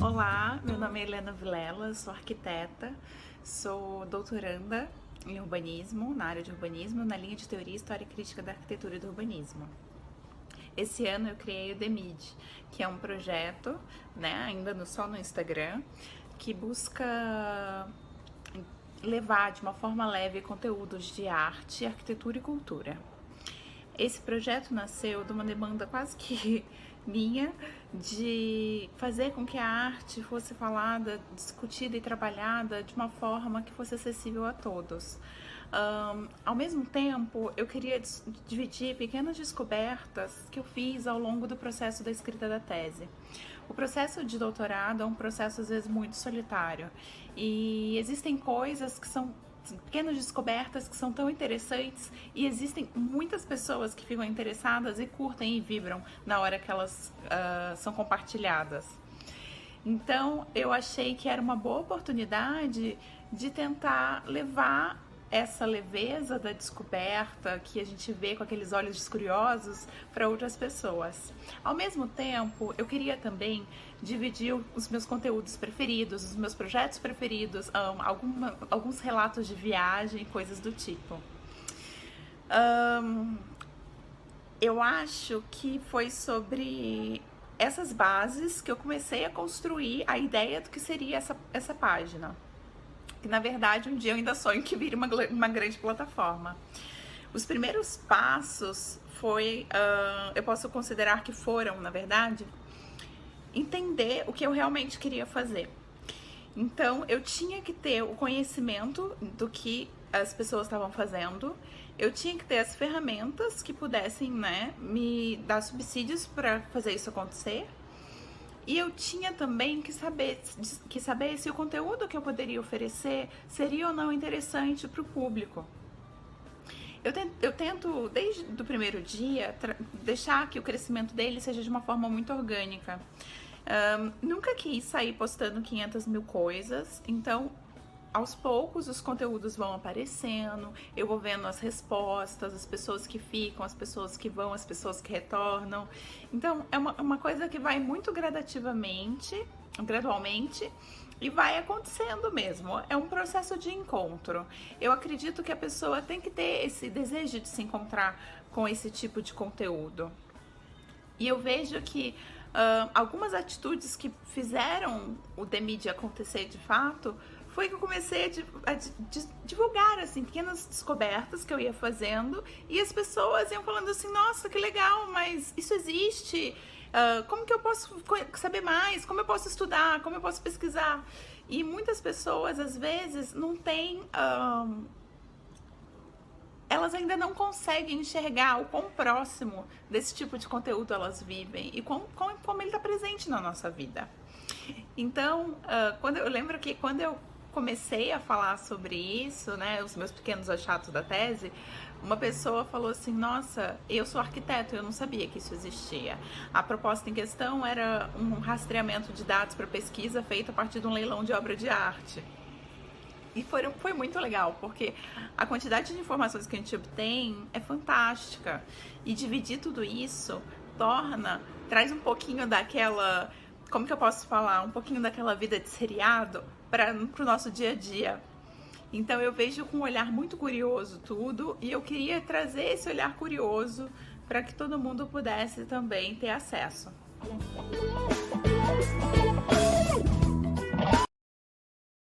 Olá, meu nome é Helena Vilela, sou arquiteta, sou doutoranda em urbanismo, na área de urbanismo, na linha de teoria, história e crítica da arquitetura e do urbanismo. Esse ano eu criei o DEMID, que é um projeto, ainda só no Instagram, que busca levar de uma forma leve conteúdos de arte, arquitetura e cultura. Esse projeto nasceu de uma demanda quase que minha de fazer com que a arte fosse falada, discutida e trabalhada de uma forma que fosse acessível a todos. Ao mesmo tempo, eu queria dividir pequenas descobertas que eu fiz ao longo do processo da escrita da tese. O processo de doutorado é um processo às vezes muito solitário e existem coisas que são pequenas descobertas que são tão interessantes e existem muitas pessoas que ficam interessadas e curtem e vibram na hora que elas são compartilhadas. Então eu achei que era uma boa oportunidade de tentar levar essa leveza da descoberta que a gente vê com aqueles olhos curiosos para outras pessoas. Ao mesmo tempo, eu queria também dividir os meus conteúdos preferidos, os meus projetos preferidos, alguns relatos de viagem, coisas do tipo. Eu acho que foi sobre essas bases que eu comecei a construir a ideia do que seria essa página. Que na verdade um dia eu ainda sonho que vire uma grande plataforma. Os primeiros passos eu posso considerar que foram, na verdade, entender o que eu realmente queria fazer. Então eu tinha que ter o conhecimento do que as pessoas estavam fazendo, eu tinha que ter as ferramentas que pudessem, me dar subsídios para fazer isso acontecer. E eu tinha também que saber se o conteúdo que eu poderia oferecer seria ou não interessante para o público. Eu tento, desde o primeiro dia, deixar que o crescimento dele seja de uma forma muito orgânica. Nunca quis sair postando 500 mil coisas, então aos poucos os conteúdos vão aparecendo, eu vou vendo as respostas, as pessoas que ficam, as pessoas que vão, as pessoas que retornam. Então é uma coisa que vai muito gradualmente, e vai acontecendo mesmo. É um processo de encontro. Eu acredito que a pessoa tem que ter esse desejo de se encontrar com esse tipo de conteúdo. E eu vejo que algumas atitudes que fizeram o DEMID acontecer de fato foi que eu comecei a divulgar assim, pequenas descobertas que eu ia fazendo e as pessoas iam falando assim, nossa, que legal, mas isso existe, como que eu posso saber mais, como eu posso estudar, como eu posso pesquisar? E muitas pessoas às vezes não têm, elas ainda não conseguem enxergar o quão próximo desse tipo de conteúdo elas vivem e como ele está presente na nossa vida. Então, eu lembro que quando eu comecei a falar sobre isso, os meus pequenos achatos da tese, uma pessoa falou assim, nossa, eu sou arquiteto, eu não sabia que isso existia. A proposta em questão era um rastreamento de dados para pesquisa feito a partir de um leilão de obra de arte. E foi muito legal, porque a quantidade de informações que a gente obtém é fantástica. E dividir tudo isso traz um pouquinho daquela, como que eu posso falar, um pouquinho daquela vida de seriado para o nosso dia a dia. Então eu vejo com um olhar muito curioso tudo e eu queria trazer esse olhar curioso para que todo mundo pudesse também ter acesso.